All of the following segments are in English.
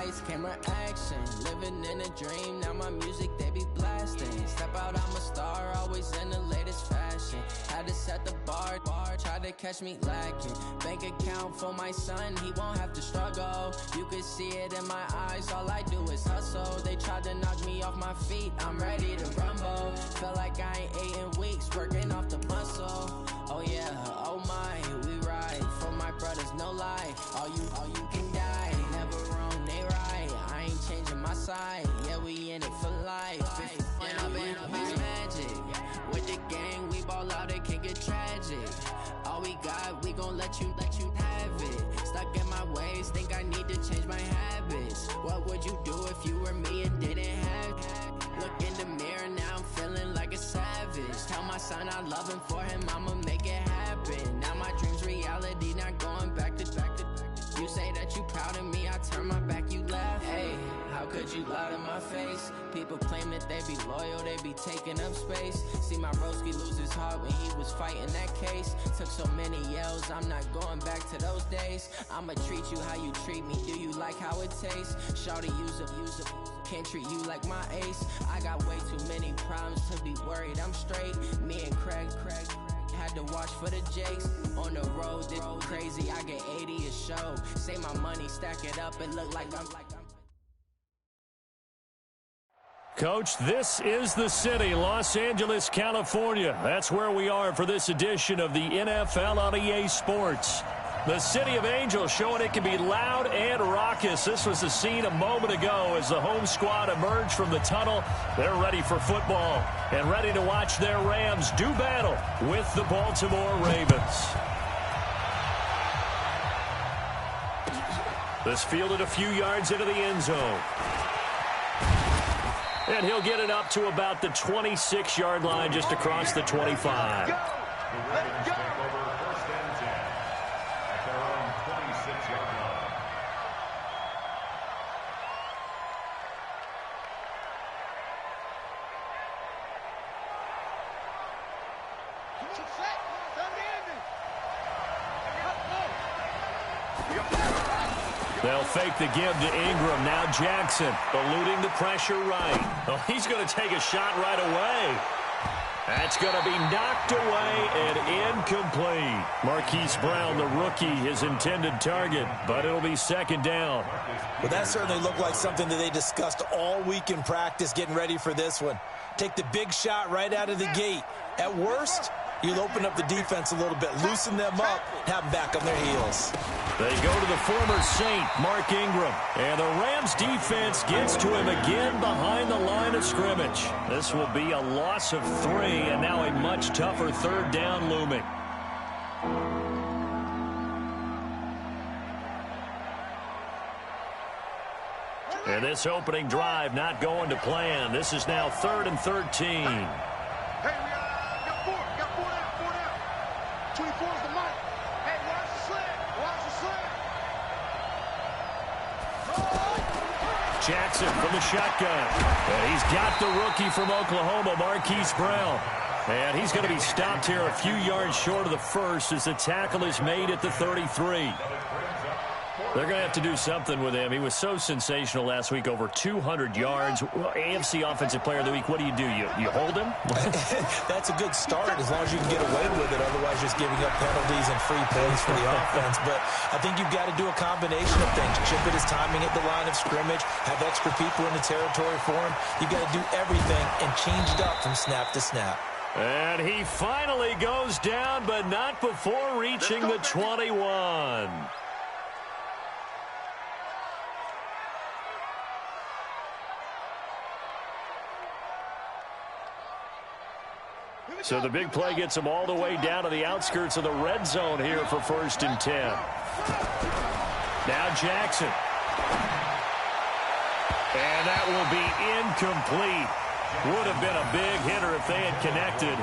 lights, camera action. Living in a dream, now my music they be blasting. Step out, I'm a star, always in the latest fashion. Had to set the bar, try to catch me lacking. Bank account for my son, he won't have to struggle. You can see it in my eyes, all I do is hustle. They tried to knock me off my feet, I'm ready to rumble. Felt like I ain't ate in weeks, working off the muscle. Oh yeah, oh my, we ride for my brothers, no lie. All you can die, never wrong, they right. I ain't changing my side, yeah, we in it for life. And I've been magic with the gang, we ball out, it can get tragic. All we got, we gon' let you have it. Stuck in my ways, think I need to change my habits. What would you do if you were me and didn't have it? Look in the mirror, now I'm feeling like a savage. Tell my son I love him, for him I'ma make it happen. Now my dream's reality, not going back to. You say that you proud of me, I turn my back, you laugh. Hey, how could you lie to my face? People claim that they be loyal, they be taking up space. See my broski lose his heart when he was fighting that case. Took so many yells, I'm not going back to those days. I'ma treat you how you treat me, do you like how it tastes? Shawty, use up, can't treat you like my ace. I got way too many problems to be worried, I'm straight. Me and Craig had to watch for the Jakes. On the road, this crazy, I get 80 a show. Say my money, stack it up, it look like I'm Coach, this is the city, Los Angeles, California. That's where we are for this edition of the NFL on EA Sports. The City of Angels showing it can be loud and raucous. This was the scene a moment ago as the home squad emerged from the tunnel. They're ready for football and ready to watch their Rams do battle with the Baltimore Ravens. This fielded a few yards into the end zone. And he'll get it up to about the 26-yard line just across the 25. Let's go. They'll fake the give to Ingram. Now Jackson eluding the pressure right. Oh, he's going to take a shot right away. That's going to be knocked away and incomplete. Marquise Brown, the rookie, his intended target, but it'll be second down. Well, that certainly looked like something that they discussed all week in practice, getting ready for this one. Take the big shot right out of the gate. At worst, you'll open up the defense a little bit, loosen them up, have them back on their heels. They go to the former Saint, Mark Ingram. And the Rams defense gets to him again behind the line of scrimmage. This will be a loss of 3, and now a much tougher third down looming. And this opening drive not going to plan. This is now 3rd and 13. Hey, we got 4 down. 24's the mark. Hey, watch the slant. Jackson from the shotgun. And he's got the rookie from Oklahoma, Marquise Brown. And he's going to be stopped here a few yards short of the first as the tackle is made at the 33. They're going to have to do something with him. He was so sensational last week, over 200 yards. Well, AFC Offensive Player of the Week, what do? You hold him? That's a good start as long as you can get away with it. Otherwise, just giving up penalties and free plays for the offense. But I think you've got to do a combination of things. Chip it his timing at the line of scrimmage, have extra people in the territory for him. You've got to do everything and change it up from snap to snap. And he finally goes down, but not before reaching the 21. So the big play gets him all the way down to the outskirts of the red zone here for 1st and 10. Now Jackson. And that will be incomplete. Would have been a big hitter if they had connected.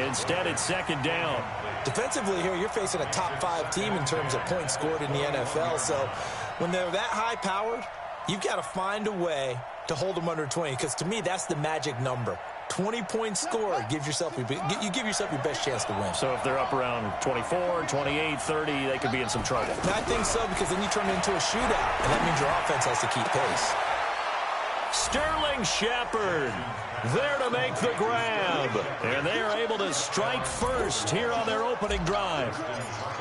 Instead, it's 2nd down. Defensively here, you're facing a top 5 team in terms of points scored in the NFL. So when they're that high-powered, you've got to find a way to hold them under 20, because to me, that's the magic number. 20-point score gives yourself you give yourself your best chance to win. So if they're up around 24, 28, 30, they could be in some trouble. And I think so, because then you turn it into a shootout, and that means your offense has to keep pace. Sterling Shepard there to make the grab. And they are able to strike first here on their opening drive.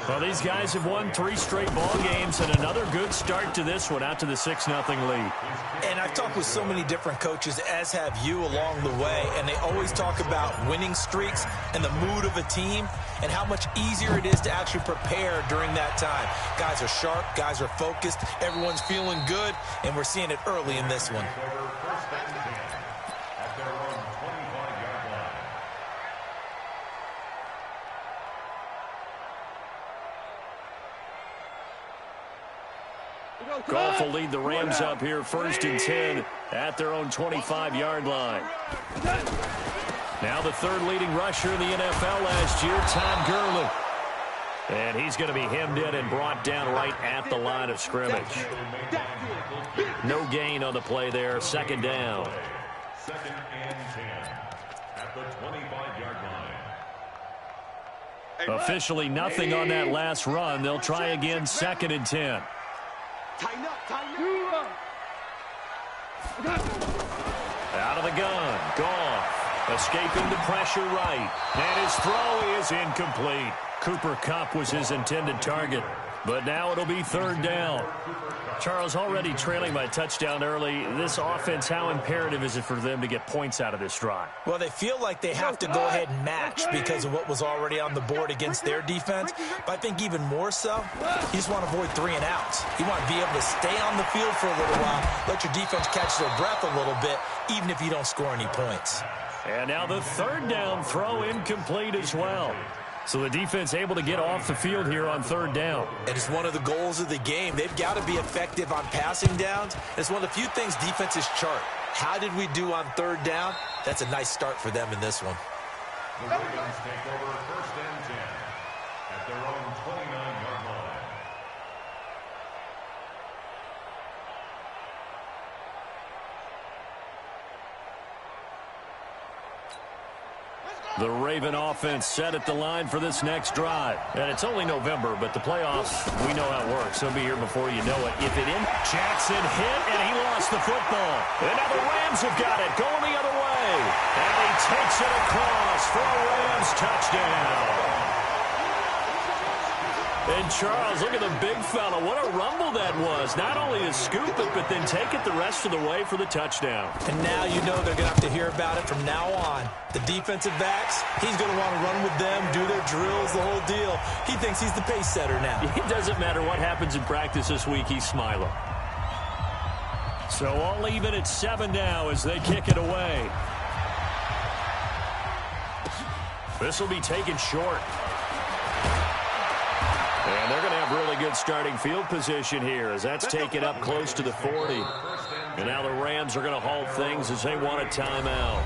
Well, these guys have won 3 straight ball games and another good start to this one out to the 6-0 lead. And I've talked with so many different coaches, as have you along the way, and they always talk about winning streaks and the mood of a team and how much easier it is to actually prepare during that time. Guys are sharp, guys are focused, everyone's feeling good, and we're seeing it early in this one. Goff will lead the Rams up here 1st and 10 at their own 25-yard line. Now the 3rd leading rusher in the NFL last year, Todd Gurley. And he's going to be hemmed in and brought down right at the line of scrimmage. No gain on the play there, 2nd down. 2nd and 10 at the 25-yard line. Officially nothing on that last run. They'll try again, 2nd and 10. Out of the gun, Goff, escaping the pressure right, and his throw is incomplete. Cooper Kupp was his intended target, but now it'll be 3rd down. Charles, already trailing by a touchdown early, this offense, how imperative is it for them to get points out of this drive? Well, they feel like they have to go ahead and match because of what was already on the board against their defense. But I think even more so, you just want to avoid 3 and outs. You want to be able to stay on the field for a little while, let your defense catch their breath a little bit, even if you don't score any points. And now the 3rd down throw incomplete as well. So the defense able to get off the field here on 3rd down. And it's one of the goals of the game. They've got to be effective on passing downs. It's one of the few things defenses chart. How did we do on 3rd down? That's a nice start for them in this one. The Ravens take over 1st and 10 at their own 29-yard line. The Raven offense set at the line for this next drive. And it's only November, but the playoffs, we know how it works. They'll be here before you know it. If it in, Jackson hit, and he lost the football. And now the Rams have got it, going the other way. And he takes it across for a Rams touchdown. And Charles, look at the big fella. What a rumble that was. Not only to scoop it, but then take it the rest of the way for the touchdown. And now you know they're going to have to hear about it from now on. The defensive backs, he's going to want to run with them, do their drills, the whole deal. He thinks he's the pace setter now. It doesn't matter what happens in practice this week, he's smiling. So all even at 7 now as they kick it away. This will be taken short. And they're going to have really good starting field position here as that's taken up close to the 40. And now the Rams are going to halt things as they want a timeout.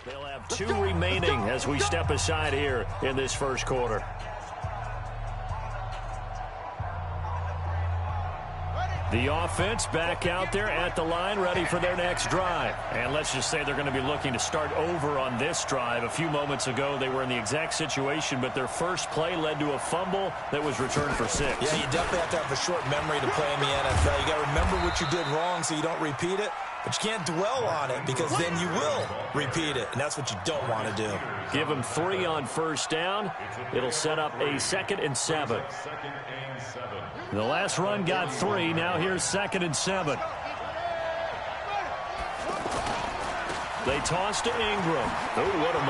They'll have 2 remaining as we step aside here in this first quarter. The offense back out there at the line, ready for their next drive. And let's just say they're going to be looking to start over on this drive. A few moments ago, they were in the exact situation, but their first play led to a fumble that was returned for 6. Yeah, you definitely have to have a short memory to play in the NFL. You got to remember what you did wrong so you don't repeat it. But you can't dwell on it because then you will repeat it, and that's what you don't want to do. Give them 3 on first down. It'll set up a 2nd and 7. The last run got 3. Now here's 2nd and 7. They toss to Ingram. Oh, what a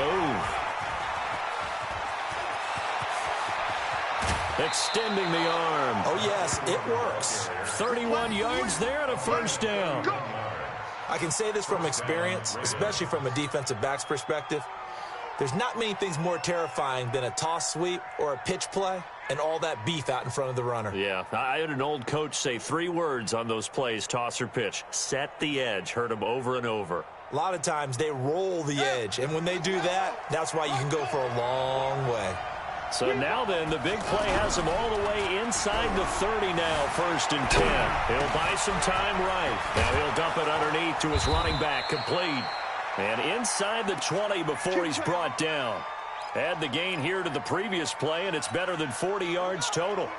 move. Extending the arm. Oh, yes, it works. 31 yards there and a first down. I can say this from experience, especially from a defensive back's perspective. There's not many things more terrifying than a toss sweep or a pitch play and all that beef out in front of the runner. Yeah, I had an old coach say 3 words on those plays, toss or pitch. Set the edge. Heard him over and over. A lot of times they roll the edge, and when they do that, that's why you can go for a long way. So now then, the big play has him all the way inside the 30 now, 1st and 10. He'll buy some time right. Now he'll dump it underneath to his running back, complete. And inside the 20 before he's brought down. Add the gain here to the previous play, and it's better than 40 yards total.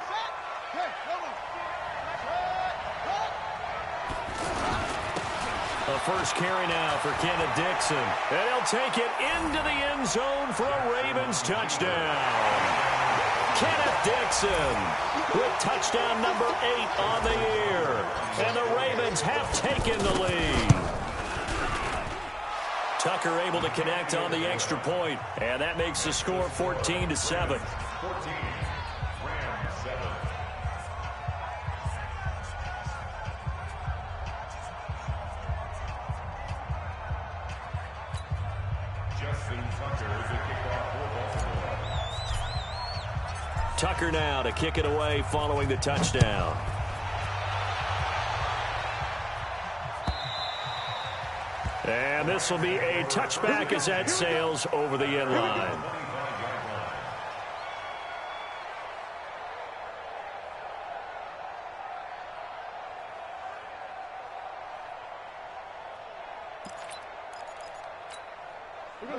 The first carry now for Kenneth Dixon. And he'll take it into the end zone for a Ravens touchdown. Kenneth Dixon with touchdown number 8 on the year. And the Ravens have taken the lead. Tucker able to connect on the extra point. And that makes the score 14-7. 14. Rams 7. Tucker now to kick it away following the touchdown. And this will be a touchback as that sails over the end line.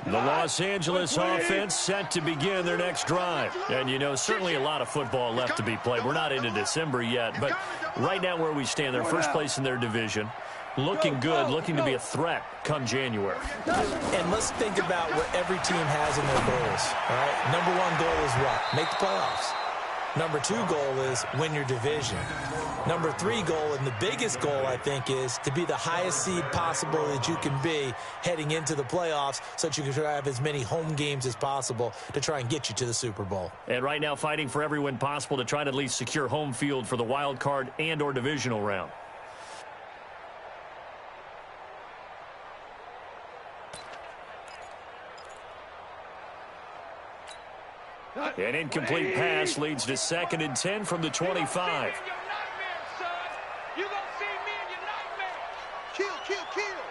The Los Angeles offense set to begin their next drive. And, you know, certainly a lot of football left to be played. We're not into December yet, but right now where we stand, they're first place in their division. Looking good, looking to be a threat come January. And let's think about what every team has in their goals. All right? Number 1 goal is what? Make the playoffs. Number 2 goal is win your division. Number 3 goal, and the biggest goal, I think, is to be the highest seed possible that you can be heading into the playoffs so that you can have as many home games as possible to try and get you to the Super Bowl. And right now fighting for every win possible to try to at least secure home field for the wild card and or divisional round. An incomplete pass leads to 2nd and 10 from the 25. You gonna see me in your nightmare. Kill, kill, kill.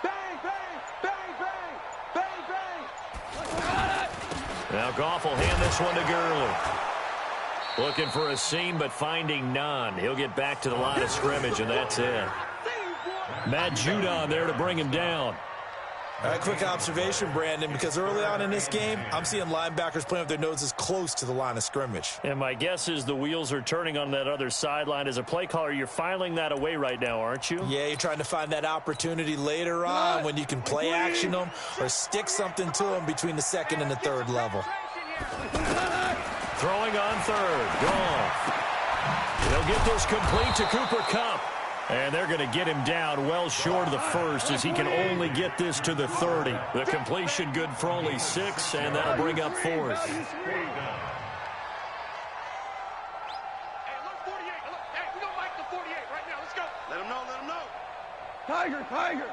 Bang, bang, bang, bang, bang, bang. Now Goff will hand this one to Gurley. Looking for a seam, but finding none. He'll get back to the line of scrimmage, and that's it. Matt Judon there to bring him down. All right, quick observation, Brandon, because early on in this game, I'm seeing linebackers playing with their noses close to the line of scrimmage. And my guess is the wheels are turning on that other sideline. As a play caller, you're filing that away right now, aren't you? Yeah, you're trying to find that opportunity later on when you can play action them or stick something to them between the 2nd and the 3rd level. Throwing on 3rd. Goff. He'll get this complete to Cooper Kupp. And they're going to get him down well short of the 1st as he can only get this to the 30. The completion good for only 6, and that'll bring up 4th. Hey, look, 48. Look, hey, we gonna make the 48 right now. Let's go. Let him know, let him know. Tiger, Tiger.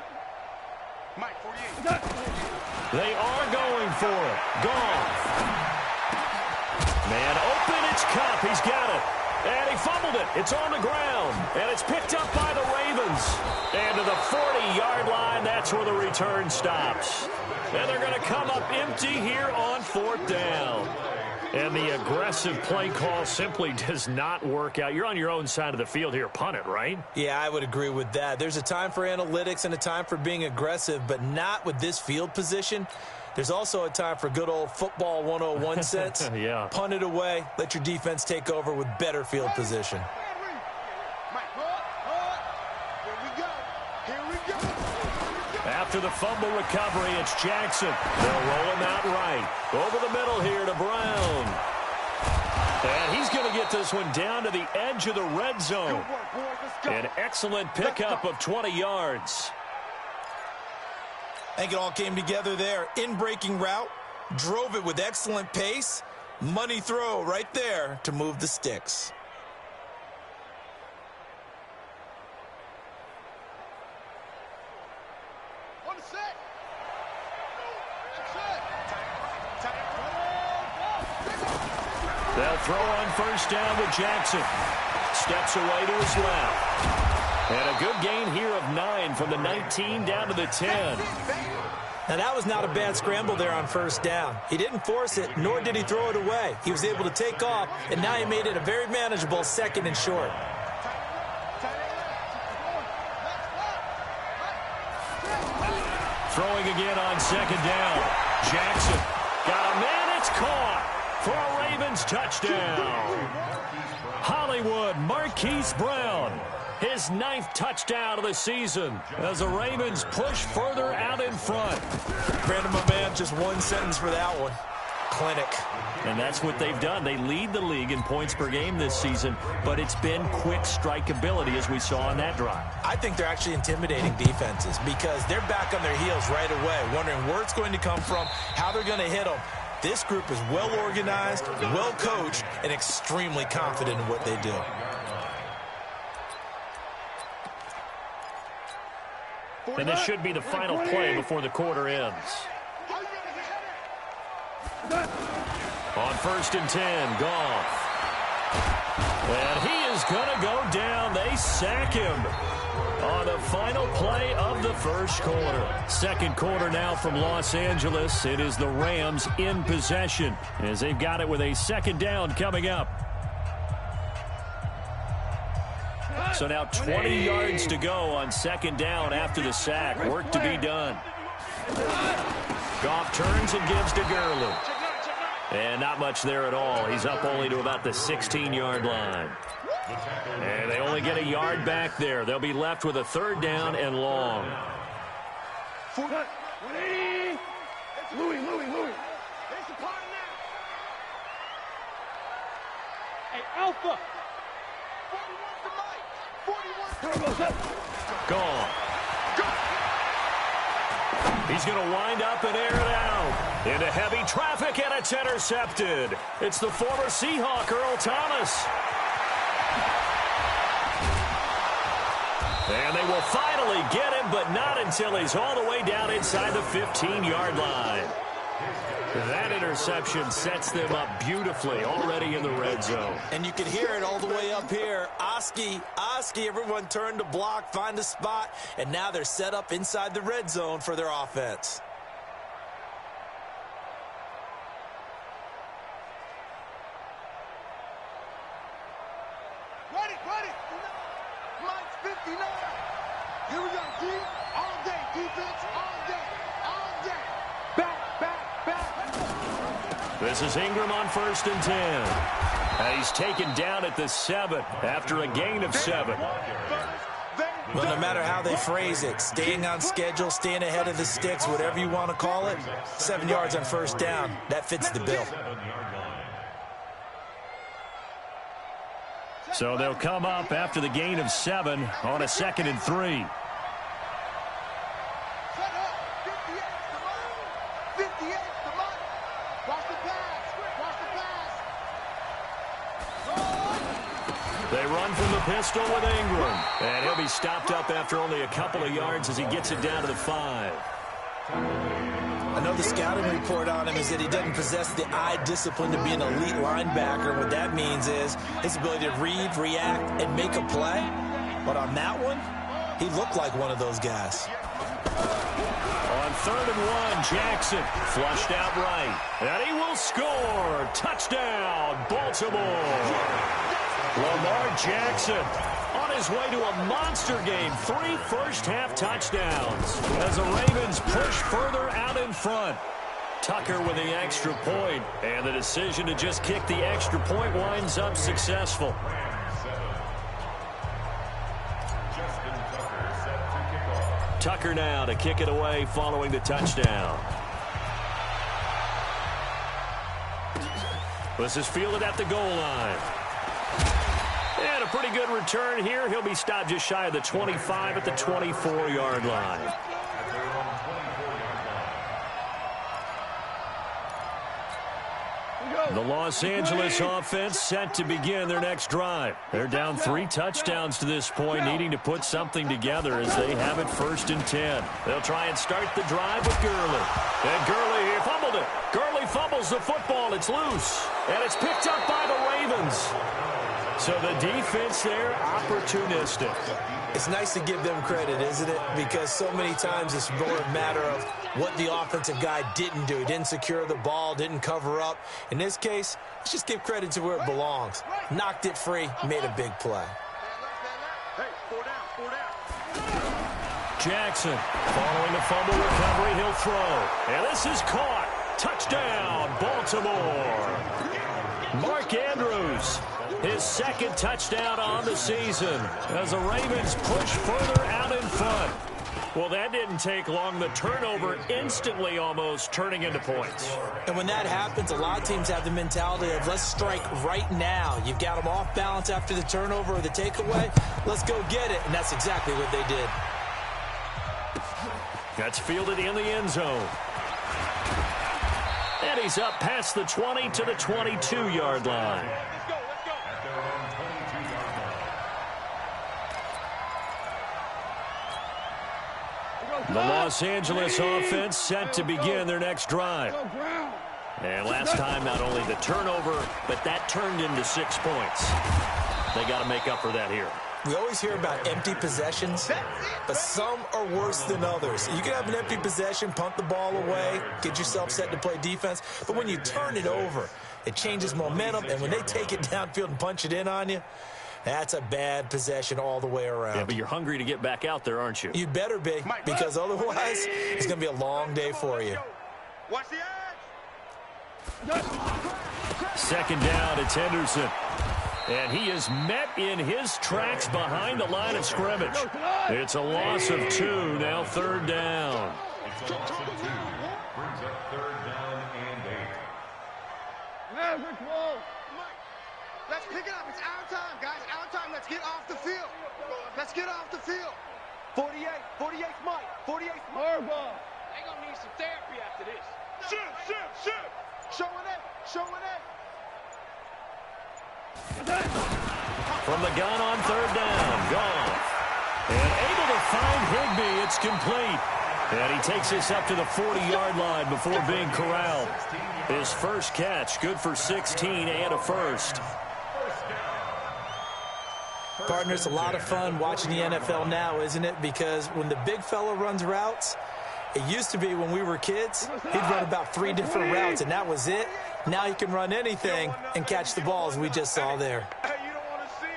Mike, 48. They are going for it. Goff. Man open, it's Kupp. He's got it. And he fumbled it. It's on the ground. And it's picked up by the Ravens. And to the 40-yard line, that's where the return stops. And they're going to come up empty here on 4th down. And the aggressive play call simply does not work out. You're on your own side of the field here. Punt it, right? Yeah, I would agree with that. There's a time for analytics and a time for being aggressive, but not with this field position. There's also a time for good old football 101 sense. Yeah. Punt it away. Let your defense take over with better field position. After the fumble recovery, it's Jackson. They'll roll him out right. Over the middle here to Brown. And he's going to get this one down to the edge of the red zone. An excellent pickup of 20 yards. I think it all came together there. In-breaking route, drove it with excellent pace. Money throw right there to move the sticks. They'll throw on 1st down with Jackson. Steps away to his left. And a good gain here of 9 from the 19 down to the 10. Now, that was not a bad scramble there on first down. He didn't force it, nor did he throw it away. He was able to take off, and now he made it a very manageable 2nd and short. Throwing again on 2nd down. Jackson got a man. It's caught for a Ravens touchdown. Hollywood Marquise Brown, his 9th touchdown of the season as the Ravens push further out in front. Brandon, my man, just one sentence for that one. Clinic. And that's what they've done. They lead the league in points per game this season, but it's been quick strikeability as we saw on that drive. I think they're actually intimidating defenses because they're back on their heels right away, wondering where it's going to come from, how they're going to hit them. This group is well organized, well coached, and extremely confident in what they do. And this should be the final play before the quarter ends. On 1st and 10, Goff. And he is going to go down. They sack him on the final play of the first quarter. Second quarter now from Los Angeles. It is the Rams in possession as they've got it with a 2nd down coming up. So now 20 yards to go on 2nd down after the sack. Work to be done. Goff turns and gives to Gurley. And not much there at all. He's up only to about the 16-yard line. And they only get a yard back there. They'll be left with a 3rd down and long. Louis. There's the party now. Hey, Alpha. 41's the mic. 41's Gone. He's going to wind up and air it out into heavy traffic, and it's intercepted. It's the former Seahawk, Earl Thomas. And they will finally get him, but not until he's all the way down inside the 15-yard line. That interception sets them up beautifully already in the red zone. And you can hear it all the way up here. Oski, everyone turned to block, find a spot, and now they're set up inside the red zone for their offense. Ready. Mike's 59. Here we go, D. All day, defense, all day. Back. This is Ingram on 1st and 10. And he's taken down at the 7 after a gain of 7. Well, no matter how they phrase it, staying on schedule, staying ahead of the sticks, whatever you want to call it, 7 yards on 1st down, that fits the bill. So they'll come up after the gain of 7 on a 2nd and 3. They run from the pistol with Ingram. And he'll be stopped up after only a couple of yards as he gets it down to the 5. I know the scouting report on him is that he doesn't possess the eye discipline to be an elite linebacker. What that means is his ability to read, react, and make a play. But on that one, he looked like one of those guys. On 3rd and 1, Jackson flushed out right. And he will score. Touchdown, Baltimore. Lamar Jackson on his way to a monster game. 3 first-half touchdowns as the Ravens push further out in front. Tucker with the extra point, and the decision to just kick the extra point winds up successful. Tucker now to kick it away following the touchdown. This is fielded at the goal line. And a pretty good return here. He'll be stopped just shy of the 25 at the 24-yard line. The Los Angeles offense set to begin their next drive. They're down 3 touchdowns to this point, needing to put something together as they have it 1st and 10. They'll try and start the drive with Gurley. And Gurley, he fumbled it. Gurley fumbles the football. It's loose. And it's picked up by the Ravens. So the defense there, opportunistic. It's nice to give them credit, isn't it? Because so many times it's more a matter of what the offensive guy didn't do. He didn't secure the ball, didn't cover up. In this case, let's just give credit to where it belongs. Knocked it free, made a big play. Hey, 4 down. Jackson, following the fumble recovery, he'll throw. And this is caught. Touchdown, Baltimore. Mark Andrews, his second touchdown on the season as the Ravens push further out in front. Well, that didn't take long. The turnover instantly almost turning into points. And when that happens, a lot of teams have the mentality of let's strike right now. You've got them off balance after the turnover or the takeaway. Let's go get it. And that's exactly what they did. That's fielded in the end zone. And he's up past the 20 to the 22-yard line. Let's go. At their own 22-yard line. The Los Angeles offense set to begin their next drive. And last time, not only the turnover, but that turned into 6 points. They got to make up for that here. We always hear about empty possessions, but some are worse than others. You can have an empty possession, punt the ball away, get yourself set to play defense, but when you turn it over, it changes momentum, and when they take it downfield and punch it in on you, that's a bad possession all the way around. Yeah, but you're hungry to get back out there, aren't you? You better be, because otherwise it's going to be a long day for you. Watch the edge. Second down, it's Henderson. And he is met in his tracks behind the line of scrimmage. It's a loss of 2, now third down. It's a loss of 2. Brings up third down and 8. Let's pick it up. It's our time, guys. Our time. Let's get off the field. Let's get off the field. 48. 48's Mike. 48's Mike. They're going to need some therapy after this. Shoot. Showing it. From the gun on third down, Goff. And able to find Higbee, it's complete. And he takes this up to the 40-yard line before being corralled. His first catch, good for 16 and a first. Partners, a lot of fun watching the NFL now, isn't it? Because when the big fella runs routes, it used to be when we were kids, he'd run about 3 different routes, and that was it. Now he can run anything and catch the balls we just saw there. Hey, you don't want to see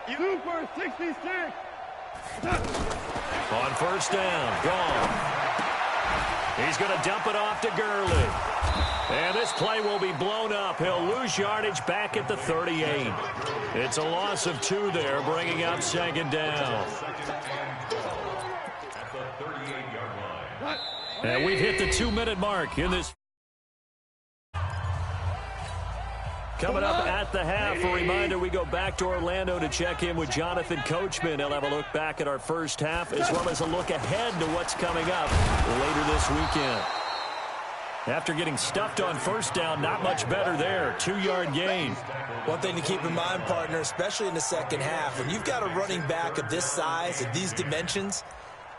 me. You for 66. On first down, Goff. He's going to dump it off to Gurley. And this play will be blown up. He'll lose yardage back at the 38. It's a loss of 2 there, bringing up second down. At the 38-yard line. And we've hit the 2-minute mark in this. Coming up at the half, a reminder, we go back to Orlando to check in with Jonathan Coachman. He'll have a look back at our first half as well as a look ahead to what's coming up later this weekend. After getting stuffed on first down, not much better there. 2-yard gain. One thing to keep in mind, partner, especially in the second half, when you've got a running back of this size, of these dimensions,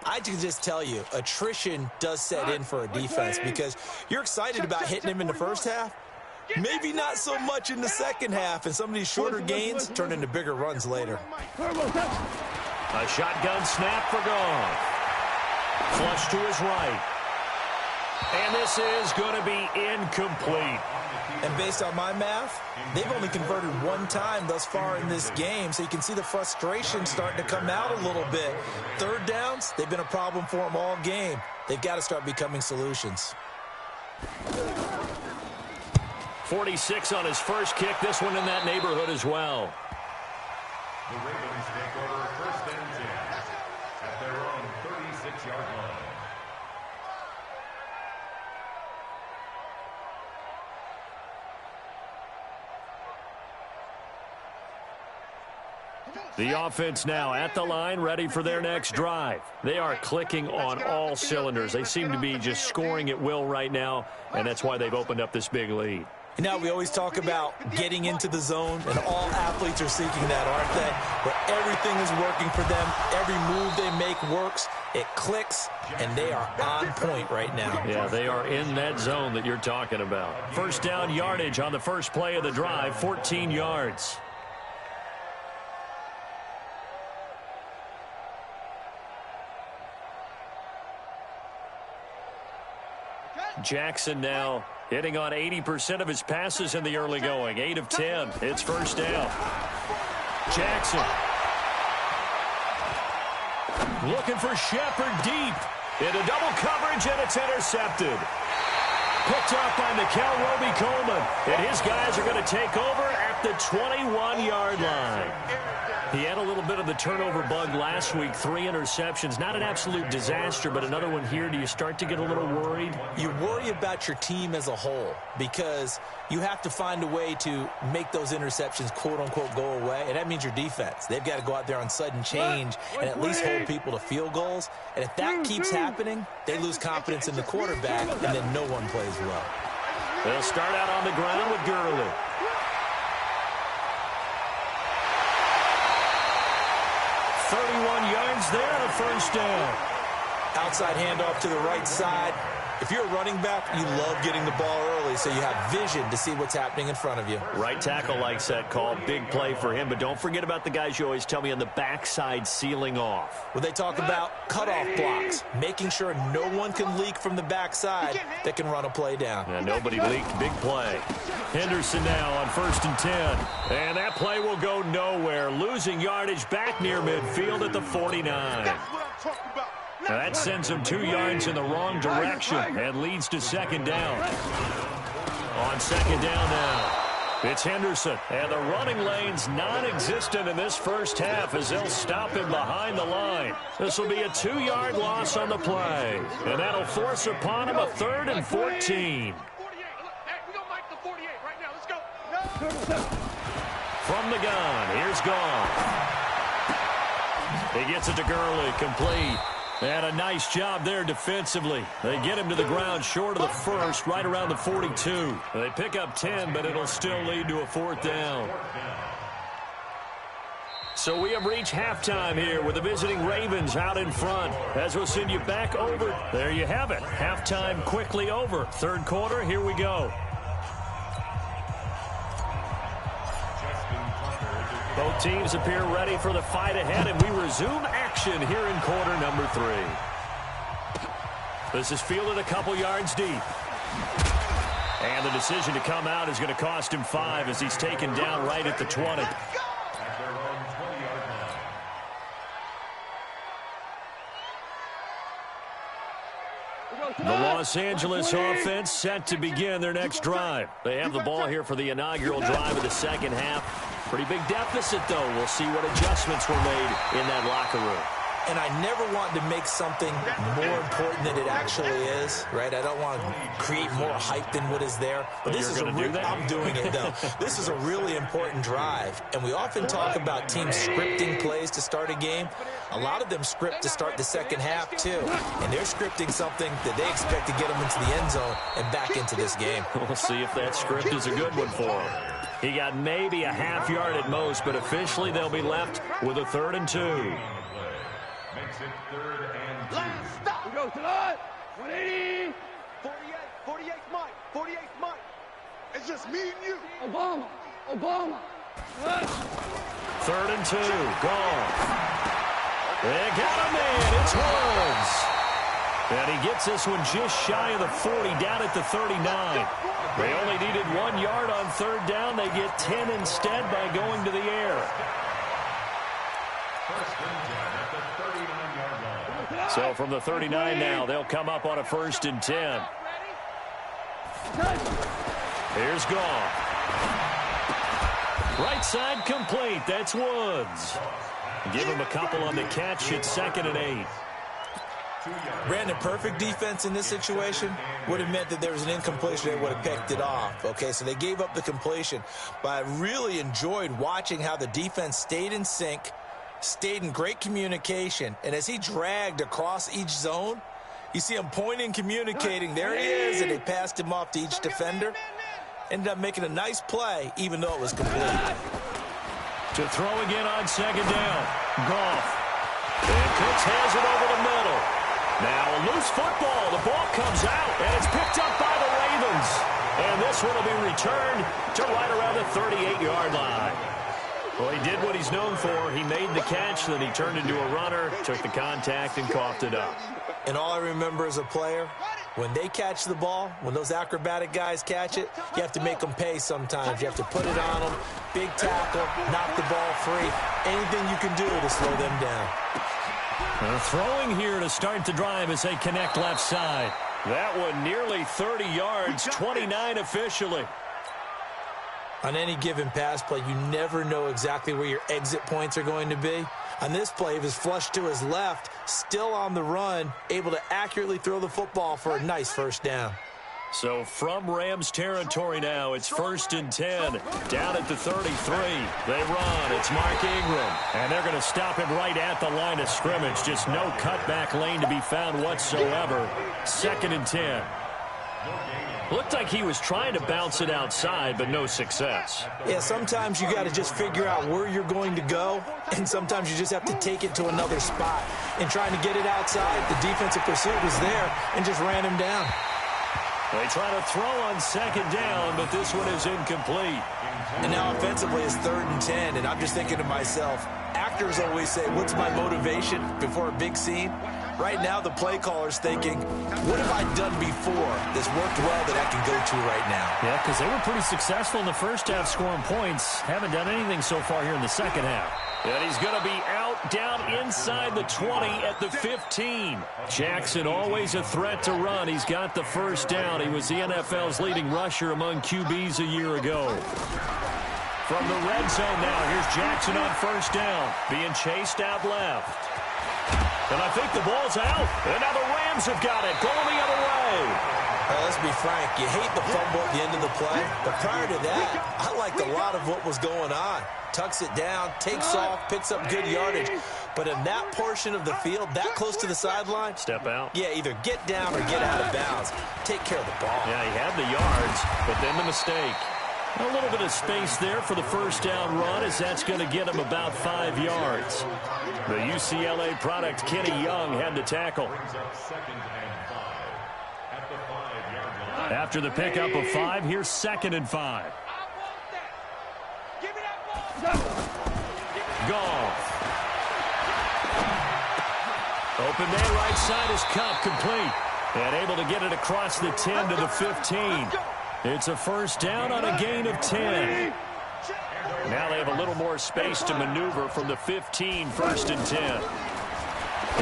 I can just tell you, attrition does set in for a defense because you're excited about hitting him in the first half. Maybe not so much in the second half, and some of these shorter gains turn into bigger runs later. A shotgun snap for Goff. Flush to his right. And this is going to be incomplete. And based on my math, they've only converted 1 time thus far in this game, so you can see the frustration starting to come out a little bit. Third downs, they've been a problem for them all game. They've got to start becoming solutions. 46 on his first kick. This one in that neighborhood as well. The Ravens take over first and 10 at their own 36-yard line. The offense now at the line, ready for their next drive. They are clicking on all cylinders. They seem to be just scoring at will right now, and that's why they've opened up this big lead. You know, we always talk about getting into the zone, and all athletes are seeking that, aren't they? Where everything is working for them, every move they make works, it clicks, and they are on point right now. Yeah, they are in that zone that you're talking about. First down yardage on the first play of the drive, 14 yards. Jackson now hitting on 80% of his passes in the early going. 8 of 10. It's first down. Jackson. Looking for Shepard deep. Into double coverage, and it's intercepted. Picked off by Mikel Roby-Coleman. And his guys are going to take over at the 21-yard line. He had a little bit of the turnover bug last week. 3 interceptions. Not an absolute disaster, but another one here. Do you start to get a little worried? You worry about your team as a whole because you have to find a way to make those interceptions, quote-unquote, go away. And that means your defense. They've got to go out there on sudden change and at least hold people to field goals. And if that keeps happening, they lose confidence in the quarterback, and then no one plays well. They'll start out on the ground with Gurley. 31 yards there and a first down. Outside handoff to the right side. If you're a running back, you love getting the ball early so you have vision to see what's happening in front of you. Right tackle likes that call. Big play for him. But don't forget about the guys you always tell me on the backside sealing off. Well, they talk about cutoff blocks, making sure no one can leak from the backside that can run a play down. Yeah, nobody leaked. Big play. Henderson now on 1st and 10. And that play will go nowhere. Losing yardage back near midfield at the 49. That's what I'm talking about. Now that sends him 2 yards in the wrong direction and leads to second down. On second down now, it's Henderson. And the running lane's non-existent in this first half as they'll stop him behind the line. This will be a 2-yard loss on the play. And that'll force upon him a 3rd and 14. 48. Hey, we gonna make the 48 right now. Let's go. From the gun, here's Goff. He gets it to Gurley, complete. And a nice job there defensively. They get him to the ground short of the first, right around the 42. They pick up 10, but it'll still lead to a 4th down. So we have reached halftime here with the visiting Ravens out in front. As we'll send you back over. There you have it. Halftime quickly over. 3rd quarter, here we go. Both teams appear ready for the fight ahead, and we resume action here in quarter number 3. This is fielded a couple yards deep. And the decision to come out is going to cost him 5 as he's taken down right at the 20. The Los Angeles offense set to begin their next drive. They have the ball here for the inaugural drive of the second half. Pretty big deficit, though. We'll see what adjustments were made in that locker room. And I never want to make something more important than it actually is, right? I don't want to create more hype than what is there. But this is a do that? I'm doing it, though. This is a really important drive. And we often talk about teams scripting plays to start a game. A lot of them script to start the second half, too. And they're scripting something that they expect to get them into the end zone and back into this game. We'll see if that script is a good one for them. He got maybe a half yard at most, but officially they'll be left with a 3rd and 2. Makes it 3rd and 2. Stop. We go to the 180. 48. 48 Mike. 48 Mike. It's just me and you. Obama. 3rd and 2. Gone. They got a man. It's Woods. And he gets this one just shy of the 40, down at the 39. They only needed 1 yard on 3rd down. They get 10 instead by going to the air. First and 10 at the 39-yard line. So from the 39 now, they'll come up on a 1st and 10. Here's Goff. Right side complete. That's Woods. Give him a couple on the catch. It's 2nd and 8. Brandon, perfect defense in this situation would have meant that there was an incompletion. They would have picked it off. Okay, so they gave up the completion. But I really enjoyed watching how the defense stayed in sync, stayed in great communication. And as he dragged across each zone, you see him pointing, communicating. There he is, and they passed him off to each defender. Ended up making a nice play, even though it was complete. To throw again on 2nd down. Goff. And Cooks has it over the middle. Now a loose football. The ball comes out, and it's picked up by the Ravens. And this one will be returned to right around the 38-yard line. Well, he did what he's known for. He made the catch, then he turned into a runner, took the contact, and coughed it up. And all I remember as a player When they catch the ball, when those acrobatic guys catch it, you have to make them pay sometimes. You have to put it on them, big tackle, knock the ball free. Anything you can do to slow them down. They're throwing here to start the drive as they connect left side. That one nearly 30 yards, 29 officially. On any given pass play, you never know exactly where your exit points are going to be. On this play, he was flushed to his left, still on the run, able to accurately throw the football for a nice first down. So from Rams territory now, it's 1st and 10. Down at the 33. They run. It's Mark Ingram. And they're going to stop him right at the line of scrimmage. Just no cutback lane to be found whatsoever. 2nd and 10. Looked like he was trying to bounce it outside, but no success. Yeah, sometimes you got to just figure out where you're going to go, and sometimes you just have to take it to another spot. And trying to get it outside, the defensive pursuit was there and just ran him down. They try to throw on 2nd down, but this one is incomplete. And now offensively it's 3rd and 10, and I'm just thinking to myself, actors always say, what's my motivation before a big scene? Right now the play caller's thinking, what have I done before that's worked well that I can go to right now? Yeah, because they were pretty successful in the first half scoring points. Haven't done anything so far here in the second half. And he's going to be out, down inside the 20 at the 15. Jackson always a threat to run. He's got the first down. He was the NFL's leading rusher among QBs a year ago. From the red zone now, here's Jackson on first down, being chased out left. And I think the ball's out. And now the Rams have got it, going the other way. Well, let's be frank. You hate the fumble at the end of the play. But prior to that, I liked a lot of what was going on. Tucks it down, takes off, picks up good yardage. But in that portion of the field, that close to the sideline, step out. Yeah, either get down or get out of bounds. Take care of the ball. Yeah, he had the yards, but then the mistake. A little bit of space there for the first down run, as that's going to get him about 5 yards. The UCLA product, Kenny Young, had to tackle. After the pickup of 5, here's 2nd and 5. Goff. Open man right side is Cup, complete. And able to get it across the 10 to the 15. It's a first down on a gain of 10. Now they have a little more space to maneuver from the 15, 1st and 10.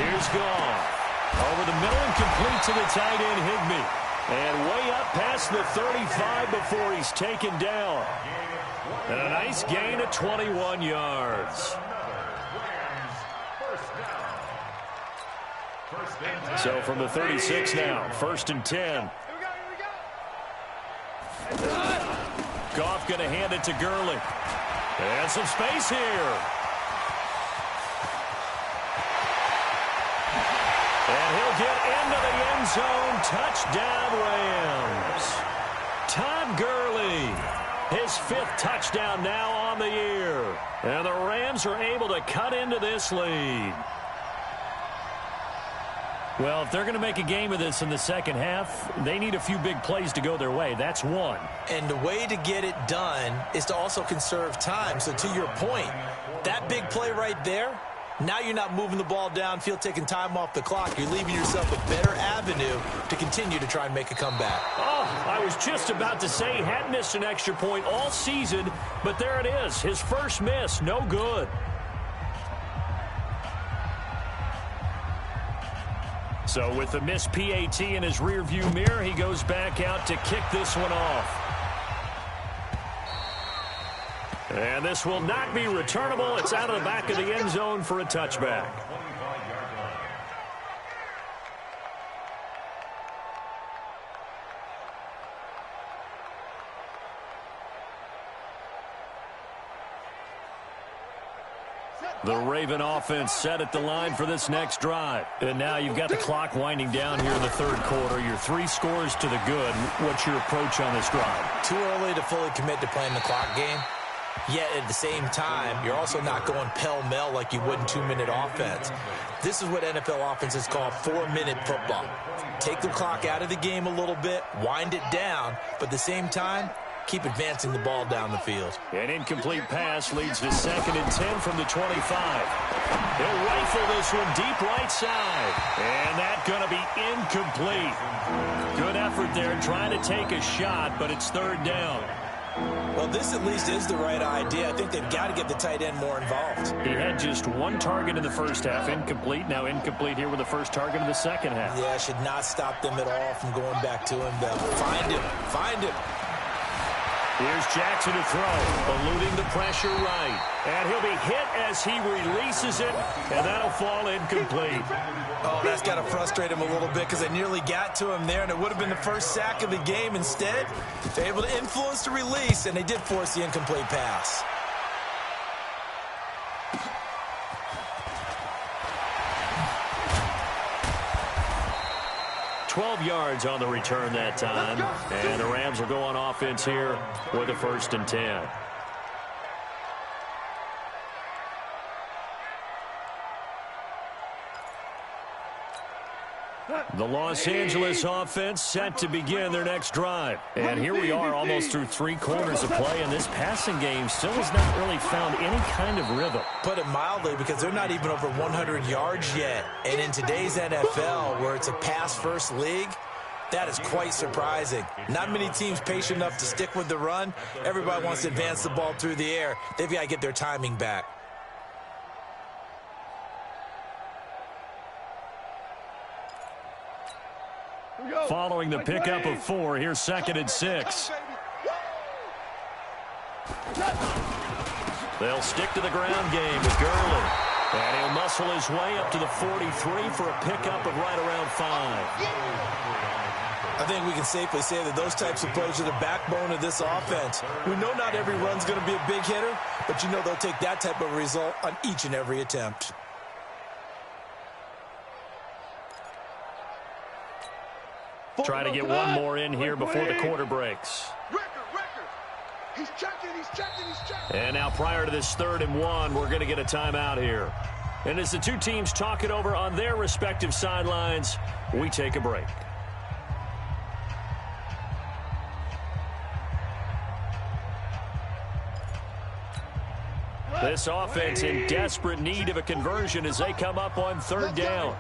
Here's Goff. Over the middle and complete to the tight end, Higbee. And way up past the 35 before he's taken down. And a nice gain of 21 yards. So from the 36 now, 1st and 10. Goff going to hand it to Gurley. And some space here. And he'll get into the end zone. Touchdown, Rams. Todd Gurley, his 5th touchdown now on the year. And the Rams are able to cut into this lead. Well, if they're going to make a game of this in the second half, they need a few big plays to go their way. That's one. And the way to get it done is to also conserve time. So to your point, that big play right there, now you're not moving the ball downfield, taking time off the clock. You're leaving yourself a better avenue to continue to try and make a comeback. Oh, I was just about to say he hadn't missed an extra point all season, but there it is. His first miss, no good. So with the missed PAT in his rearview mirror, he goes back out to kick this one off. And this will not be returnable. It's out of the back of the end zone for a touchback. The Raven offense set at the line for this next drive. And now you've got the clock winding down here in the third quarter. Your 3 scores to the good. What's your approach on this drive? Too early to fully commit to playing the clock game. Yet at the same time, you're also not going pell-mell like you would in 2-minute offense. This is what NFL offenses call 4-minute football. Take the clock out of the game a little bit, wind it down, but at the same time, keep advancing the ball down the field. An incomplete pass leads to 2nd and 10 from the 25. He'll rifle this one deep right side. And that's going to be incomplete. Good effort there trying to take a shot, but it's 3rd down. Well, this at least is the right idea. I think they've got to get the tight end more involved. He had just 1 target in the first half, incomplete. Now incomplete here with the first target of the second half. Yeah, should not stop them at all from going back to him, though. Find him. Here's Jackson to throw, eluding the pressure right. And he'll be hit as he releases it, and that'll fall incomplete. Oh, that's got to frustrate him a little bit because they nearly got to him there, and it would have been the first sack of the game. Instead, they're able to influence the release, and they did force the incomplete pass. $12 yards on the return that time, and the Rams will go on offense here with a 1st and 10. The Los Angeles offense set to begin their next drive. And here we are almost through 3 quarters of play, and this passing game still has not really found any kind of rhythm. Put it mildly, because they're not even over 100 yards yet. And in today's NFL, where it's a pass-first league, that is quite surprising. Not many teams patient enough to stick with the run. Everybody wants to advance the ball through the air. They've got to get their timing back. Following the pickup of 4, here's 2nd and 6. They'll stick to the ground game with Gurley. And he'll muscle his way up to the 43 for a pickup of right around 5. I think we can safely say that those types of plays are the backbone of this offense. We know not every run's going to be a big hitter, but you know they'll take that type of result on each and every attempt. Try to get one more in here before the quarter breaks. He's checking. And now prior to this 3rd and 1, we're going to get a timeout here. And as the 2 teams talk it over on their respective sidelines, we take a break. This offense in desperate need of a conversion as they come up on 3rd down.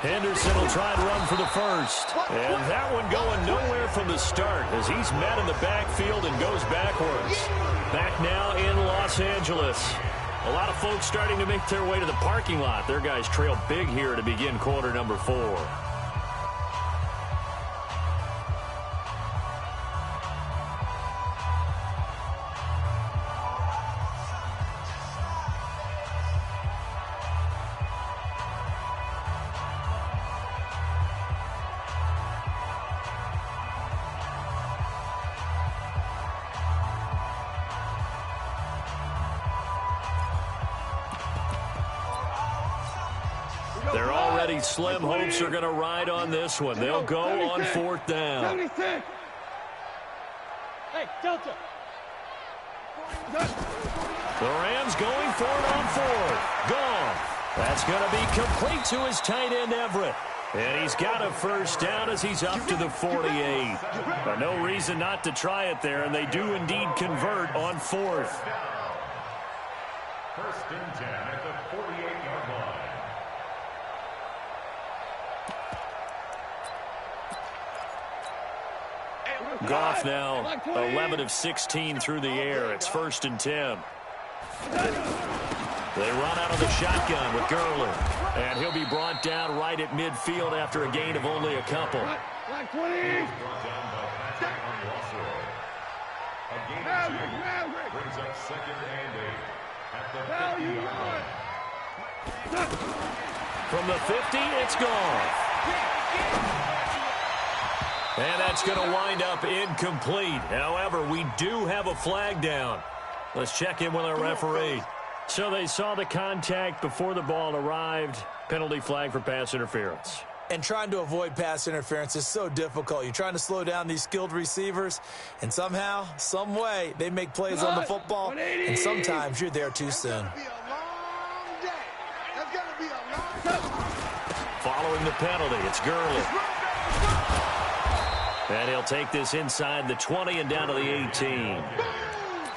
Henderson will try and run for the 1st. And that one going nowhere from the start as he's met in the backfield and goes backwards. Back now in Los Angeles. A lot of folks starting to make their way to the parking lot. Their guys trail big here to begin quarter number 4. They're already slim hopes are going to ride on this one. They'll go on 4th down. Hey, Delta. The Rams going for it on 4th. Gone. That's going to be complete to his tight end, Everett. And he's got a 1st down as he's up to the 48. But no reason not to try it there, and they do indeed convert on 4th. 1st and 10 at the 48-yard line. Goff now 11 of 16 through the air. It's 1st and 10. They run out of the shotgun with Gurley. And he'll be brought down right at midfield after a gain of only a couple. Brought down by Patrick on Russell. A gain of 2 brings up 2nd and 8 at the 50-yard line. From the 50, it's gone. And that's going to wind up incomplete. However, we do have a flag down. Let's check in with our referee. So they saw the contact before the ball arrived. Penalty flag for pass interference. And trying to avoid pass interference is so difficult. You're trying to slow down these skilled receivers, and somehow, some way, they make plays on the football, and sometimes you're there too soon. Following the penalty, it's Gurley. And he'll take this inside the 20 and down to the 18.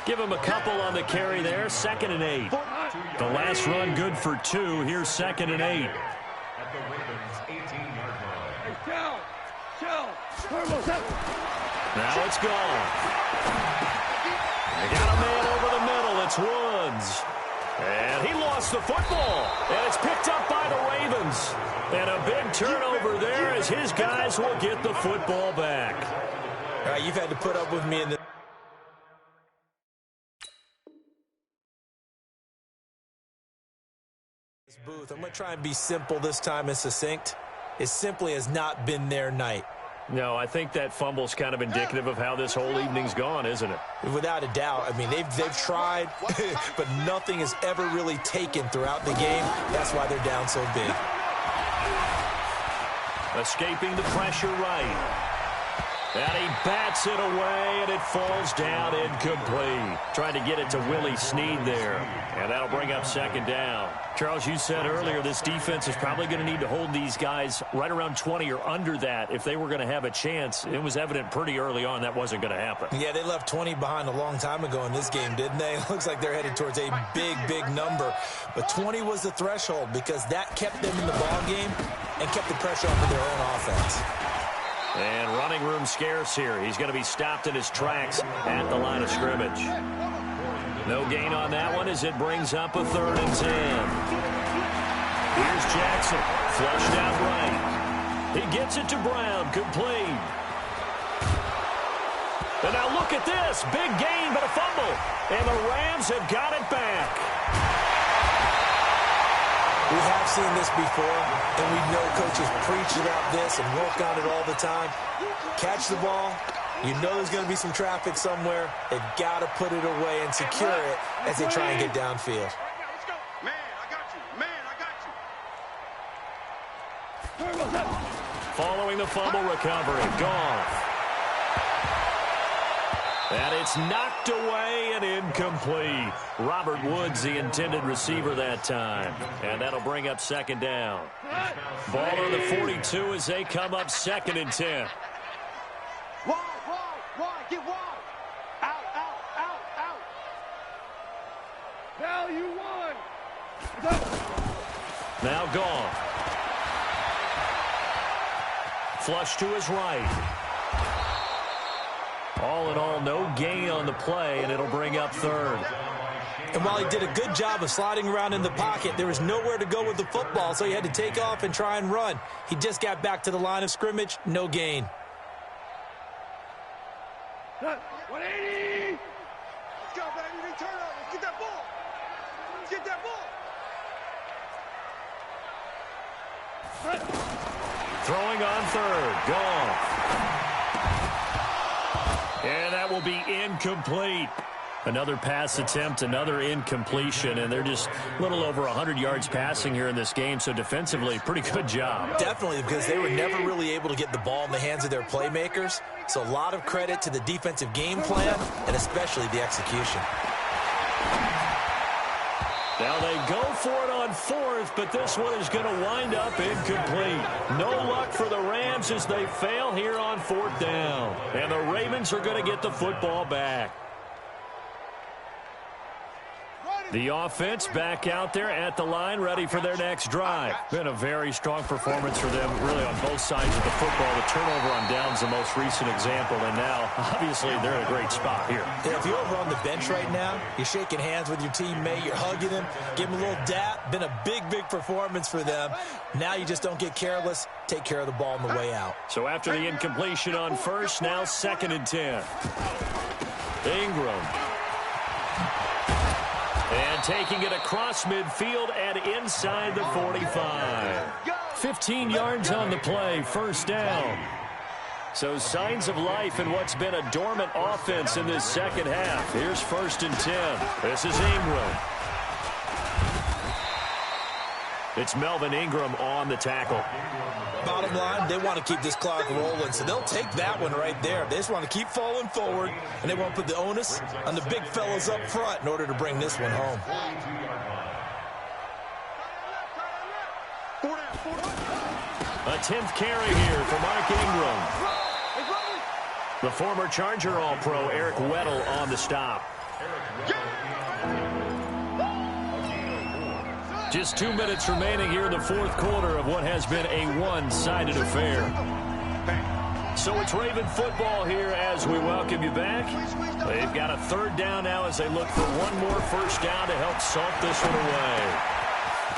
Give him a couple on the carry there. 2nd and 8. The last run good for 2. Here's 2nd and 8. At the Ravens' 18-yard line. Now it's gone. They got a man over the middle. It's Woods. And he lost the football. And it's picked up by the Ravens. And a big turnover there as his guys will get the football back. All right, you've had to put up with me in this booth. I'm going to try and be simple this time and succinct. It simply has not been their night. No, I think that fumble's kind of indicative of how this whole evening's gone, isn't it? Without a doubt. I mean, they've tried, but nothing has ever really taken throughout the game. That's why they're down so big. Escaping the pressure right. And he bats it away, and it falls down incomplete. Trying to get it to Willie Snead there. And that'll bring up 2nd down. Charles, you said earlier this defense is probably going to need to hold these guys right around 20 or under that if they were going to have a chance. It was evident pretty early on that wasn't going to happen. Yeah, they left 20 behind a long time ago in this game, didn't they? It looks like they're headed towards a big, big number. But 20 was the threshold because that kept them in the ball game and kept the pressure off of their own offense. And running room scarce here. He's going to be stopped in his tracks at the line of scrimmage. No gain on that one as it brings up a 3rd and 10. Here's Jackson. Flushed out right. He gets it to Brown. Complete. And now look at this. Big gain, but a fumble. And the Rams have got it back. We have seen this before, and we know coaches preach about this and work on it all the time. Catch the ball. You know there's going to be some traffic somewhere. They've got to put it away and secure it as they try and get downfield. Let's go. Man, I got you. Man, I got you. Following the fumble recovery. Goff. And it's knocked away and incomplete. Robert Woods, the intended receiver that time. And that'll bring up 2nd down. Ball on the 42 as they come up 2nd and 10. Wide, get wide. Out. Value 1. Now gone. Flush to his right. All in all, no gain on the play, and it'll bring up 3rd. And while he did a good job of sliding around in the pocket, there was nowhere to go with the football, so he had to take off and try and run. He just got back to the line of scrimmage, no gain. 180. Let's go, baby. They turn over. Let's get that ball. Let's get that ball. Throwing on 3rd. Gone. And that will be incomplete. Another pass attempt, another incompletion, and they're just a little over 100 yards passing here in this game, so defensively, pretty good job. Definitely, because they were never really able to get the ball in the hands of their playmakers, so a lot of credit to the defensive game plan and especially the execution. Now they go for it on 4th, but this one is going to wind up incomplete. No luck for the Rams as they fail here on 4th down. And the Ravens are going to get the football back. The offense back out there at the line, ready for their next drive. Been a very strong performance for them, really on both sides of the football. The turnover on downs the most recent example, and now, obviously, they're in a great spot here. Yeah, if you're over on the bench right now, you're shaking hands with your teammate, you're hugging him, give him a little dap. Been a big, big performance for them. Now you just don't get careless. Take care of the ball on the way out. So after the incompletion on 1st, now 2nd and 10. Ingram. And taking it across midfield and inside the 45. 15 yards on the play, 1st down. So signs of life in what's been a dormant offense in this second half. Here's 1st and 10. This is Ingram. It's Melvin Ingram on the tackle. Bottom line, they want to keep this clock rolling, so they'll take that one right there. They just want to keep falling forward, and they won't put the onus on the big fellas up front in order to bring this one home. A 10th carry here for Mark Ingram. The former Charger All-Pro Eric Weddle on the stop. Just 2 minutes remaining here in the fourth quarter of what has been a one-sided affair. So it's Raven football here as we welcome you back. They've got a third down now as they look for one more first down to help salt this one away.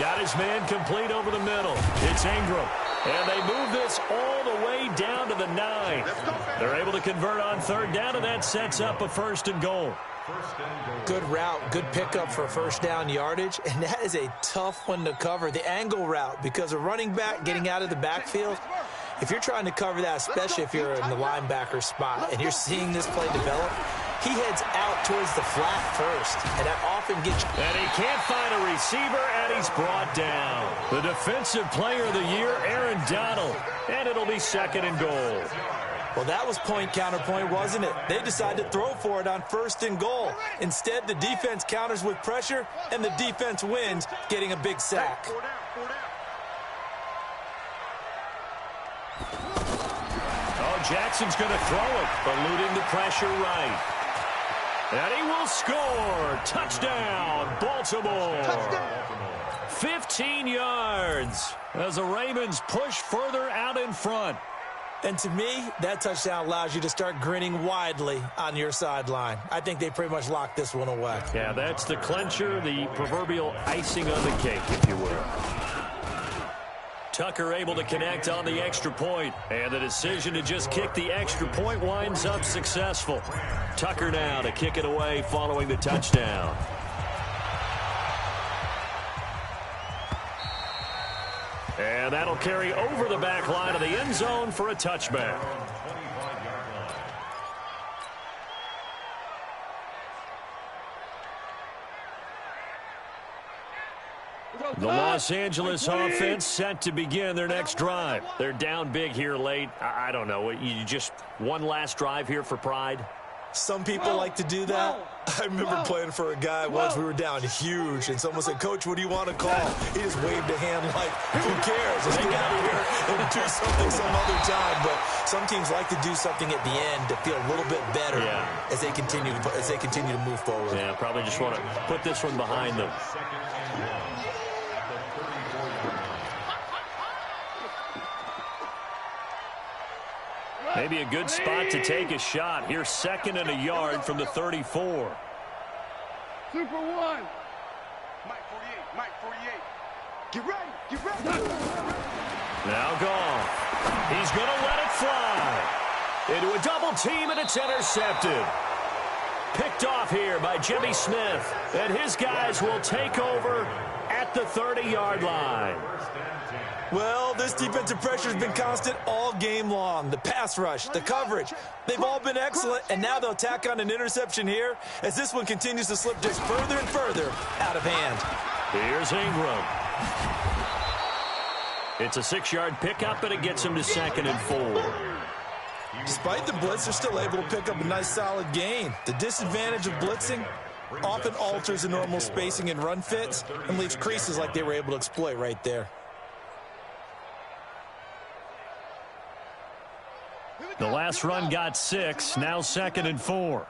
Got his man complete over the middle. It's Ingram. And they move this all the way down to the 9. They're able to convert on third down, and that sets up a first and goal. Good route, good pickup for first down yardage, and that is a tough one to cover. The angle route, because a running back getting out of the backfield, if you're trying to cover that, especially if you're in the linebacker spot and you're seeing this play develop, he heads out towards the flat first, and that often gets you. And he can't find a receiver, and he's brought down. The Defensive Player of the Year, Aaron Donald, and it'll be second and goal. Well, that was point counterpoint, wasn't it? They decided to throw for it on first and goal. Instead, the defense counters with pressure, and the defense wins, getting a big sack. Oh, Jackson's going to throw it, eluding the pressure right. And he will score. Touchdown, Baltimore. Touchdown. 15 yards as the Ravens push further out in front. And to me, that touchdown allows you to start grinning widely on your sideline. I think they pretty much locked this one away. Yeah, that's the clincher, the proverbial icing on the cake, if you will. Tucker able to connect on the extra point, and the decision to just kick the extra point winds up successful. Tucker now to kick it away following the touchdown. And that'll carry over the back line of the end zone for a touchback. The Los Angeles offense set to begin their next drive. They're down big here late. I don't know. You just one last drive here for pride? Some people like to do that. I remember playing for a guy once. We were down huge, and someone said, "Coach, what do you want to call?" He just waved a hand like, "Who cares? Let's get out of here and do something some other time." But some teams like to do something at the end to feel a little bit better as they continue to move forward. Yeah, probably just want to put this one behind them. Maybe a good spot to take a shot. Here's second and a yard from the 34. Super one. Mike 48, Mike 48. Get ready, get ready. Now gone. He's going to let it fly. Into a double team, and it's intercepted. Picked off here by Jimmy Smith. And his guys will take over at the 30-yard line. Well, this defensive pressure has been constant all game long. The pass rush, the coverage, they've all been excellent, and now they'll tack on an interception here as this one continues to slip just further and further out of hand. Here's Ingram. It's a 6-yard pickup, and it gets him to second and 4. Despite the blitz, they're still able to pick up a nice solid gain. The disadvantage of blitzing often alters the normal spacing and run fits and leaves creases like they were able to exploit right there. The last run got 6, now second and 4.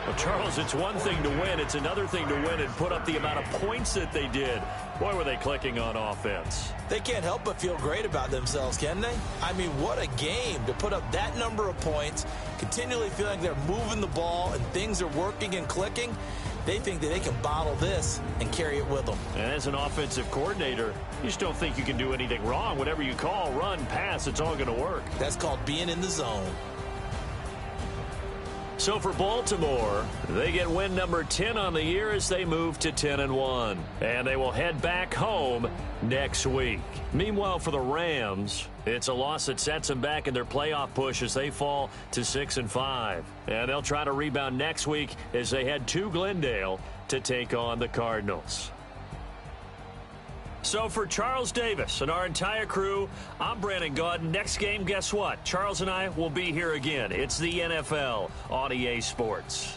Well, Charles, it's one thing to win. It's another thing to win and put up the amount of points that they did. Boy, were they clicking on offense. They can't help but feel great about themselves, can they? I mean, what a game to put up that number of points, continually feeling they're moving the ball and things are working and clicking. They think that they can bottle this and carry it with them. And as an offensive coordinator, you just don't think you can do anything wrong. Whatever you call, run, pass, it's all going to work. That's called being in the zone. So for Baltimore, they get win number 10 on the year as they move to 10-1. And they will head back home next week. Meanwhile, for the Rams, it's a loss that sets them back in their playoff push as they fall to 6-5. And they'll try to rebound next week as they head to Glendale to take on the Cardinals. So for Charles Davis and our entire crew, I'm Brandon Gaudin. Next game, guess what? Charles and I will be here again. It's the NFL on EA Sports.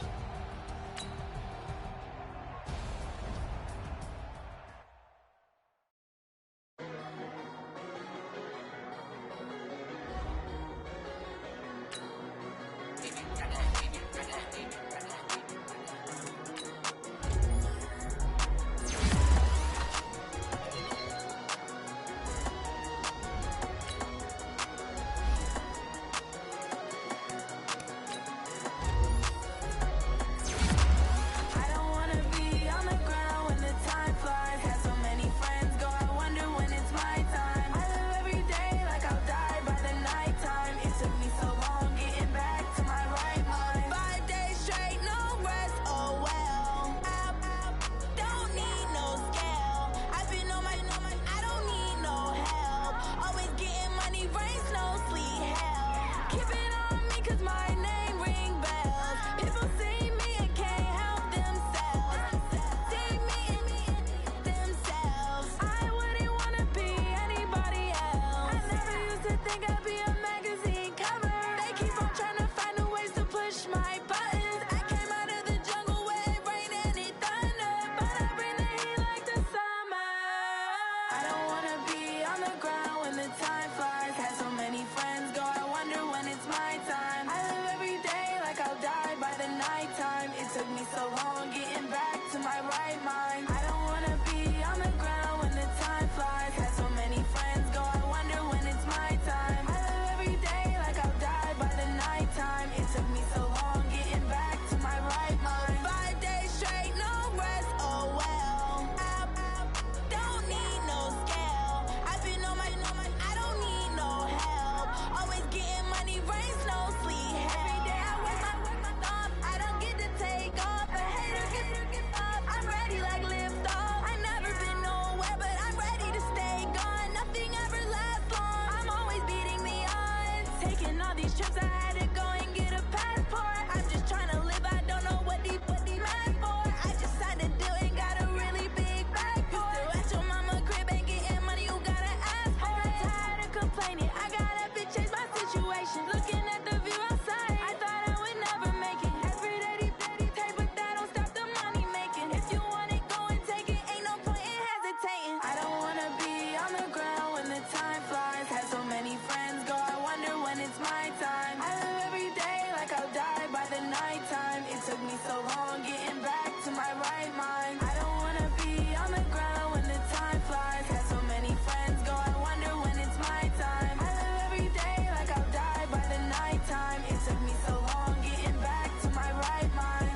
all these trips, I had to go and get a passport. I'm just trying to live, I don't know what they mad for. I just signed a deal and got a really big bag for it. You still at your mama crib and getting money, you gotta ask for it. I'm tired of complaining, I got up and changed my situation. Looking at the view outside, I thought I would never make it. Every day they pay, but that don't stop the money making. If you want it, go and take it, ain't no point in hesitating. I don't wanna be on the ground when the time flies. Had so many friends go, I wonder when it's my time. I live every day like I'll die by the nighttime. It took me so long getting back to my right mind. I don't wanna be on the ground when the time flies. Had so many friends go, I wonder when it's my time. I live every day like I'll die by the nighttime. It took me so long getting back to my right mind.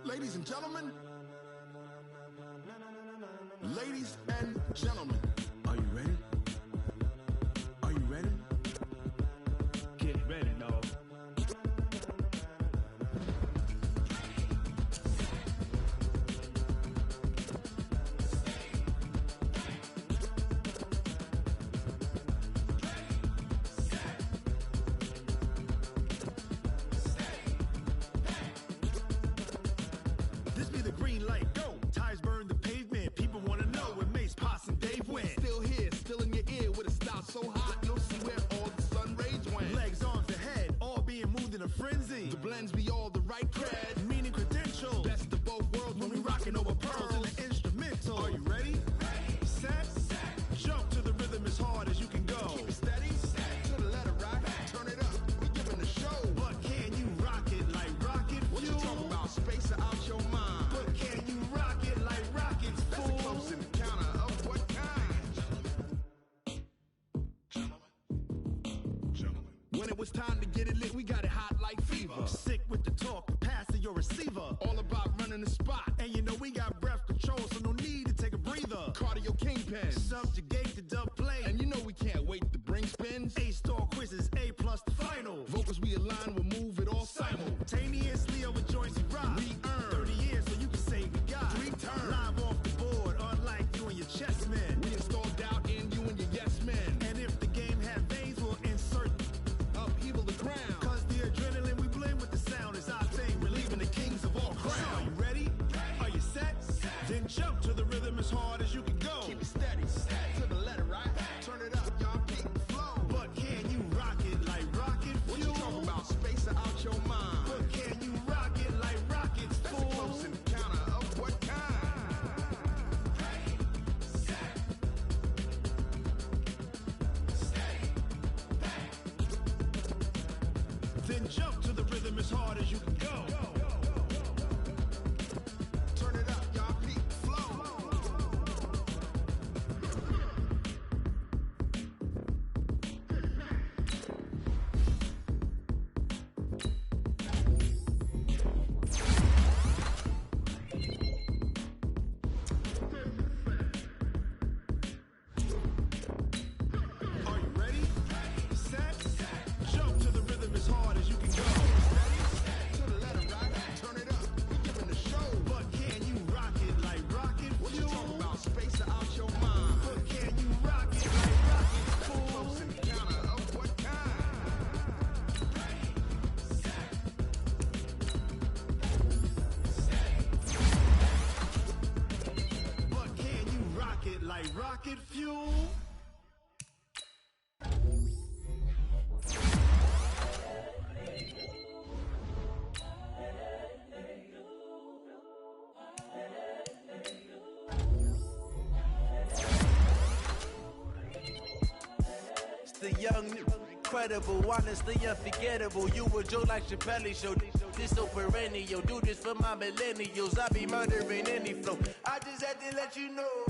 Ladies and gentlemen, ladies and gentlemen, are you ready? Are you ready? Get ready, dog. This be the green light, go. Tires burn the pavement. People wanna know where Mace, Potts, and Dave went. Still here, still in your ear with a style so hot, you'll see where all the sun rays went. Legs, arms, and head, all being moved in a frenzy. The blends be all the right cred, meaning credentials. Best of both worlds when we rockin' over pearls in the instrumental. Are you ready? Set, jump to the rhythm as hard as you can go. Keep it steady, to the letter right. Turn it up, we giving the show. But can you rock it like rocket fuel? What you talking about? Space out your mind. But can you rock it like rockets, fool? That's a close encounter of what kind? Gentlemen. When it was time to get it lit, we got it hot like fever. Sick with the talk, passing your receiver. All about running the spot. And you know we got breath control, so no need to take a breather. Cardio kingpin, subjugate the dub play. And you know we can't wait to bring spins. A-star quizzes, A+ the final. Vocals we align, we'll move it all simultaneously over joints we rock. We earn 30 years, so you can say we got 3 turns. Live off the board, unlike you and your chess men. We install doubt in you and your yes men. And if the game had veins, we'll insert upheaval the ground. Cause the adrenaline we blend with the sound is our thing. We're leaving the kings of all crowns. So are you ready? Are you set? Then jump to the rhythm as hard as you can go. Keep it steady, to the letter right. Turn it up, y'all, keep the flow. But can you rock it like rocket fuel? What you talking about? Space out your mind. But can you rock it like rockets, fool? That's a close encounter of what kind? Then jump to the rhythm as hard as you can go. Turn it up, y'all, keep the flow. Are you ready? Set, jump to the rhythm as hard as you can go. To the letter right, turn it up, we giving the show. But can you rock it like rocket fuel? What you talking about? Space out your mind. But can you rock it like rockets, fool? That's a close encounter of what kind? But can you rock it like rocket fuel? The young, incredible, honestly unforgettable. You a Joe like Chappelle show. This so perennial. Do this for my millennials. I be murdering any flow. I just had to let you know.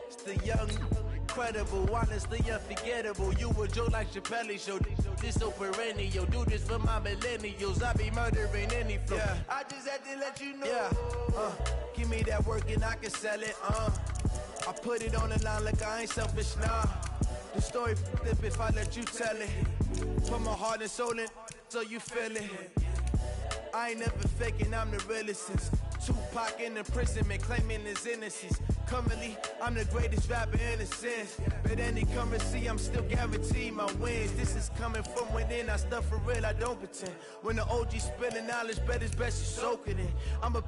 It's the young, incredible, honestly unforgettable. You a Joe like Chappelle show. This so perennial. Do this for my millennials. I be murdering any flow. Yeah. I just had to let you know. Yeah. Give me that work and I can sell it. I put it on the line like I ain't selfish, nah. The story flip if I let you tell it. Put my heart and soul in, so you feel it. I ain't never faking, I'm the realest since Tupac in the imprisonment, claiming his innocence. Currently, I'm the greatest rapper in a sense. But any currency, I'm still guaranteed my wins. This is coming from within, I stuff for real, I don't pretend. When the OG spilling knowledge, bet it's best you soak it in. I'm a